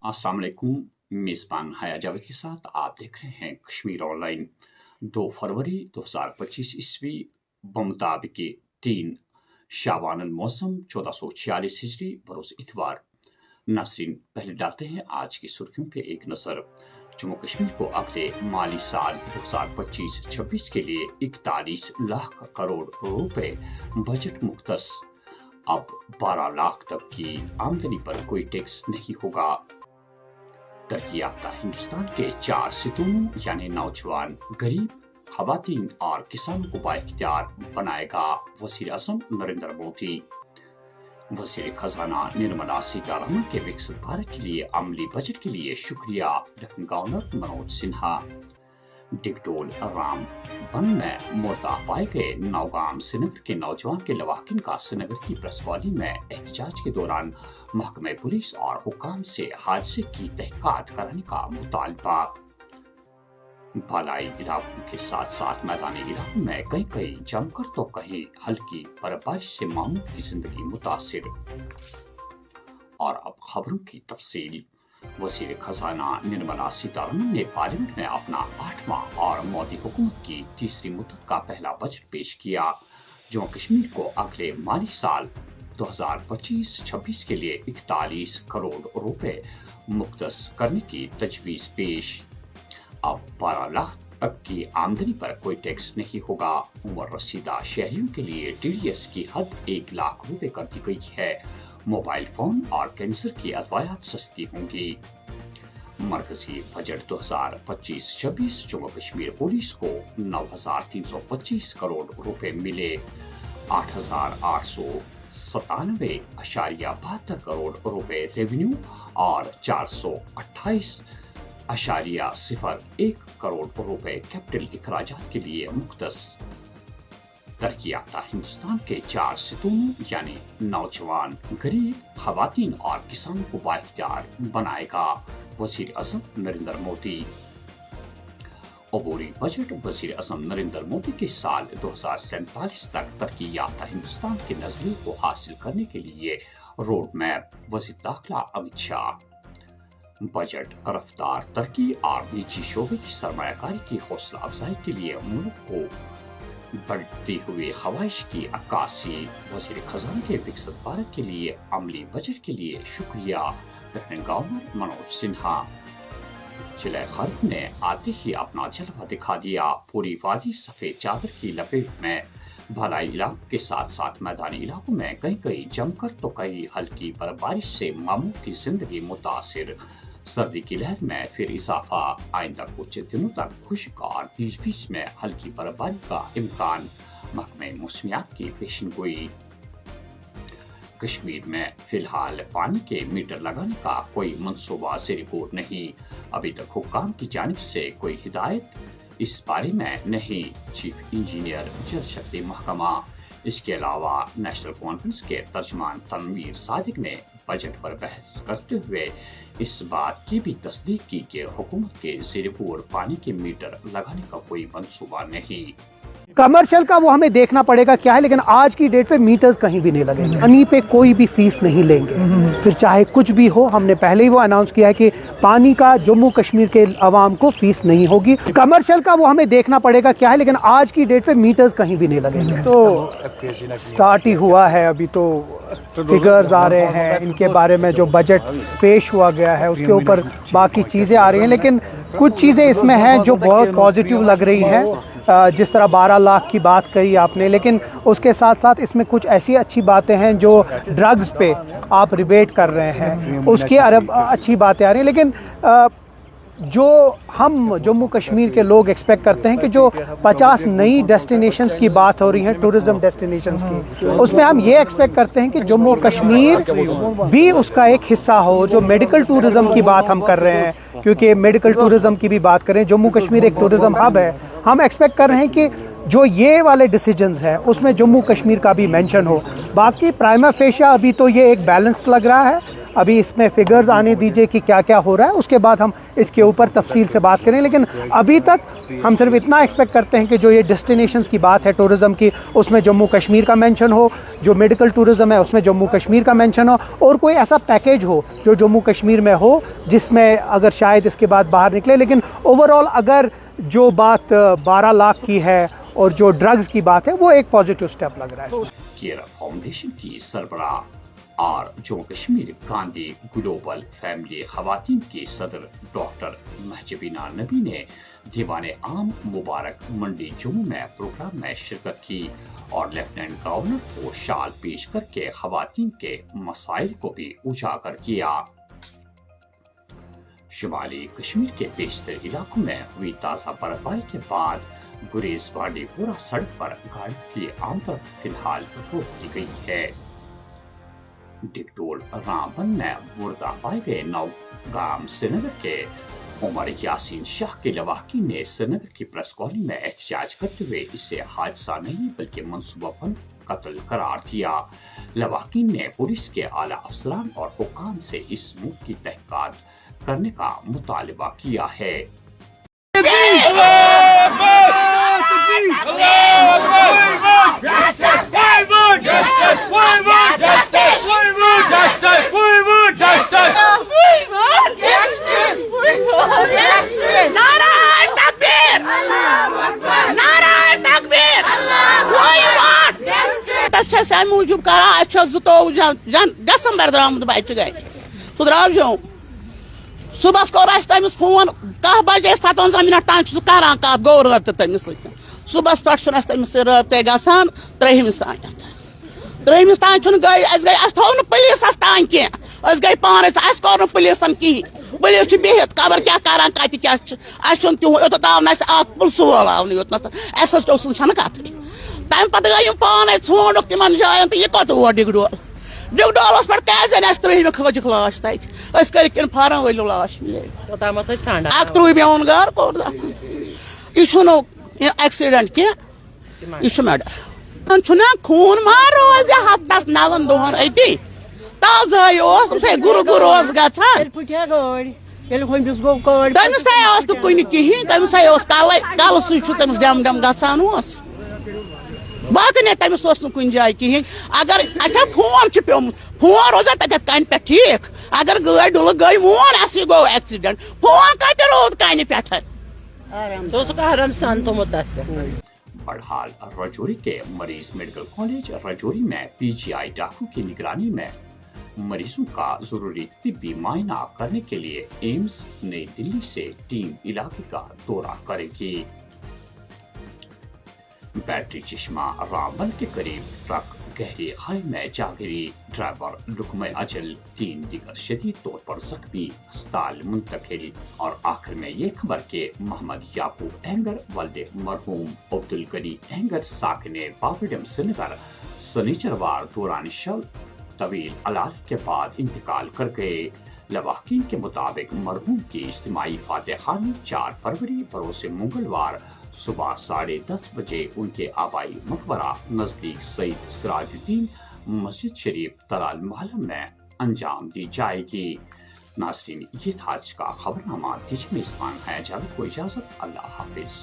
अस्सलाम वालेकुम। मेज़बान हया जावेद के साथ आप देख रहे हैं कश्मीर ऑनलाइन। 2 फरवरी 2025 ईस्वी बमुताबिक 3 शाबान अल मौसम 1446 हिजरी बरोज़ इतवार। नाज़रीन, पहले डालते हैं आज की सुर्खियों पे एक नज़र। जम्मू कश्मीर को अगले माली साल 2025-26 के लिए 41 लाख करोड़ रुपए बजट मुख्तस। अब 12 लाख तक की आमदनी पर कोई टैक्स नहीं होगा। तरक्की याफ्ता हिंदुस्तान के 4 सितूनों यानी नौजवान, गरीब, खवातीन और किसानों को बाइख्तियार बनाएगा वज़ीर आज़म नरेंद्र मोदी। वज़ीर खजाना निर्मला सीतारमण के विकसित भारत के लिए अमली बजट के लिए शुक्रिया लेफ्टिनेंट गवर्नर मनोज सिन्हा। डिगडोल राम बन में मुर्दा पाए गए नौगाम श्रीनगर के नौजवान के लवाकिन का श्रीनगर की प्रेस कॉलोनी में एहतजाज के दौरान महकमे पुलिस और हुक्काम से हादसे की तहकीकात कराने का मुतालबा। बालाई इलाकों के साथ साथ मैदानी इलाकों में कहीं जमकर तो कहीं हल्की बर्फबारी से मामूल की जिंदगी मुतासिर। और अब खबरों की तफसील। वज़ीर खजाना निर्मला सीतारमण ने पार्लियामेंट में अपना 8वां और मोदी हुकूमत की तीसरी मुद्दत का पहला बजट पेश किया। जम्मू कश्मीर को अगले माली साल 2025-26 के लिए 41 करोड़ रुपए मुख्तस करने की तजवीज़ पेश। अब 12 लाख तक की आमदनी पर कोई टैक्स नहीं होगा। उम्र रसीदा शहरियों के लिए TDS की हद 1 लाख रुपए कर दी गई है। मोबाइल फोन और कैंसर की अदवायात सस्ती होंगी। मरकजी बजट 2025-26 जम्मू कश्मीर पुलिस को 9,325 करोड़ रुपए मिले। 8,897.72 करोड़ रुपए रेवेन्यू और 428.01 करोड़ रुपए कैपिटल अखराजात के लिए मुख्तस। तरक्की याफ्ता हिंदुस्तान के 4 सितूनों यानी नौजवान, गरीब, खवातीन और किसानों को बाइख्तियार बनाएगा वज़ीर आज़म नरेंद्र मोदी। अबूरी बजट वज़ीर आज़म नरेंद्र मोदी के साल 2047 तक तरक्की याफ्ता हिंदुस्तान के नजरिए को हासिल करने के लिए रोड मैप। वज़ीर दाखिला अमित शाह। बजट रफ्तार तरक्की और निजी शोबे की सरमायाकारी की हौसला अफजाई के लिए मुल्क को बढ़ती हुई ख्वाहिश की अक्कासी। वज़ीर खजाना के विकसित भारत के लिए अमली बजट के लिए शुक्रिया लेफ्टिनेंट गवर्नर मनोज सिन्हा। जिले खर्ब ने आते ही अपना जलवा दिखा दिया। पूरी वादी सफेद चादर की लपेट में। भलाई इलाकों के साथ साथ मैदानी इलाकों में कहीं जमकर तो कहीं हल्की बर्फबारी से मामूल की जिंदगी मुतासिर। सर्दी की लहर में फिर इजाफा। आइंदा कुछ दिनों तक खुश्क और बीच में हल्की बर्फबारी का इम्कान। महकमे मौसमियात की पेशनगोई। कश्मीर में फिलहाल पानी के मीटर लगाने का कोई मंसूबा से रिपोर्ट नहीं। अभी तक हुक्काम की जानिब से कोई हिदायत इस बारे में नहीं। चीफ इंजीनियर जल शक्ति महकमा। इसके अलावा नेशनल कॉन्फ्रेंस के तर्जमान तनवीर सादिक ने बजट पर बहस करते हुए इस बात की भी तस्दीक की कि हुकूमत के ज़ेर गौर पानी के मीटर लगाने का कोई मंसूबा नहीं। कमर्शियल का वो हमें देखना पड़ेगा क्या है, लेकिन आज की डेट पे मीटर्स कहीं भी नहीं लगेंगे। पानी पे कोई भी फीस नहीं लेंगे, फिर चाहे कुछ भी हो। हमने पहले ही वो अनाउंस किया है कि पानी का जम्मू कश्मीर के अवाम को फीस नहीं होगी। कमर्शियल का वो हमें देखना पड़ेगा क्या है, लेकिन आज की डेट पे मीटर्स कहीं भी नहीं लगेंगे। तो स्टार्ट ही हुआ है, अभी तो फिगर्स आ रहे हैं इनके बारे में। जो बजट पेश हुआ गया है उसके ऊपर बाकी चीज़ें आ रही हैं, लेकिन कुछ चीज़ें इसमें हैं जो बहुत पॉजिटिव लग रही हैं। जिस तरह 12 लाख की बात कही आपने, लेकिन उसके साथ साथ इसमें कुछ ऐसी अच्छी बातें हैं जो ड्रग्स पे आप रिबेट कर रहे हैं, उसकी अच्छी बातें आ रही हैं। लेकिन जो हम जम्मू कश्मीर के लोग एक्सपेक्ट करते हैं कि जो 50 नई डेस्टिनेशंस की बात हो रही है, टूरिज्म डेस्टिनेशंस की, उसमें हम ये एक्सपेक्ट करते हैं कि जम्मू कश्मीर भी उसका एक हिस्सा हो। जो मेडिकल टूरिज्म की बात हम कर रहे हैं, क्योंकि मेडिकल टूरिज्म की भी बात करें, जम्मू कश्मीर एक टूरिज्म हब है। हम एक्सपेक्ट कर रहे हैं कि जो ये वाले डिसीजंस हैं उसमें जम्मू कश्मीर का भी मेंशन हो। बाकी प्राइमा फेशिया अभी तो ये एक बैलेंस लग रहा है। अभी इसमें फिगर्स आने दीजिए कि क्या क्या हो रहा है, उसके बाद हम इसके ऊपर तफसील से बात करें। लेकिन अभी तक हम सिर्फ इतना एक्सपेक्ट करते हैं कि जो ये डेस्टिनेशंस की बात है टूरिज़म की, उसमें जम्मू कश्मीर का मेंशन हो, जो मेडिकल टूरिज़म है उसमें जम्मू कश्मीर का मेंशन हो, और कोई ऐसा पैकेज हो जो जम्मू कश्मीर में हो जिसमें अगर शायद इसके बाद बाहर निकले। लेकिन ओवरऑल अगर जो बात 12 लाख की है और जो ड्रग्स की बात है, वो एक पॉजिटिव स्टेप लग रहा है। केयर फाउंडेशन की सरबराह और जम्मू कश्मीर गांधी ग्लोबल फैमिली खवातीन की सदर डॉक्टर महजबीना नबी ने दीवाने आम मुबारक मंडी जम्मू में प्रोग्राम में शिरकत की और लेफ्टिनेंट गवर्नर को शाल पेश करके खवातीन के मसाइल को भी उजागर किया। शुमाली कश्मीर के बेशतर इलाकों में हुई ताज़ा बर्फबारी के बाद गुरेज बांडीपुरा सड़क पर गाड़ी की आमद फिलहाल रोक दी गई है। डिगडोल रामबन में मुर्दा पाए गए नौगाम श्रीनगर के उमर यासीन शाह के लवाहकी ने श्रीनगर की प्रेस कॉलोनी में एहतजाज करते हुए इसे हादसा नहीं बल्कि मनसूबाबंद कत्ल करार दिया। लवाहकी ने पुलिस के आला अफसरान और हुक्काम से इस मुल्क की तहकीकात करने का मुतालबा किया है। मूजूब करा 2 दिसंबर द्रामुत बच्चे गए सह द्राव जो सुबह कोर तमिस फोन 10 बजे 57 मिनट तान करान कत गो रबत तमिस सुबह पे तमिस रबते गसान 3 तान गई गई थो पुलिस तान कह गई पान कोर पुलिसन कहें पुलिस बिहित खबर क्या करान कत क्या योत आव न पुलिस वोल आव न कत तम पे गई पान ढूंढ तिमन जायन तो यह कत वो डिगडोलस पे क्या 3 खज लाश तक फार्म वल लाश मिले 11 मे ओन गर कोर यह एक्सीडेंट कह यह मर्डर खून मा रोज हफ्तस 9 दोहन अति ताजे गुरु गुरु तमिस कुन कहें तमिस कल समिस डम डम गसान बाकी ने तमिस कुन जाए कहें अगर अच्छा फोन पे फोन रोजा तक कन पे ठीक अगर गाड़ी डुल गई मोन अस गो एक्सीडेंट फोन कत रोद कन पे बहरहाल रजौरी के मरीज मेडिकल कॉलेज रजौरी में पीजीआई डॉक्टरों की निगरानी में मरीजों का जरूरी तिब्बी मायना करने के लिए एम्स नई दिल्ली से टीम इलाके का दौरा करेगी। बैटरी चश्मा रामबन के करीब ट्रक गहरी खाई में जा गिरी, ड्राइवर लुकमे अजल, 3 दीगर शदीद तौर पर जख्मी अस्पताल मुंतकिल। और आखिर में ये खबर के मोहम्मद याकूब एंगर वल्दे मरहूम अब्दुल गनी एंगर साकिने बाबडम श्रीनगर शनिचरवार दौरान शव तवील अलाल के बाद इंतकाल कर गए। लवाहकीन के मुताबिक मरहूम की इज्तिमाई फातेहानी 4 फरवरी बरोसे मंगलवार सुबह 10:30 बजे उनके आबाई मकबरा नजदीक सईद सिराजुद्दीन मस्जिद शरीफ तलाल मोहल्ला में अंजाम दी जाएगी। नाज़रीन, ये था आज का खबरनामा। दीजिए मेज़बान है जावेद को इजाजत। अल्लाह हाफिज।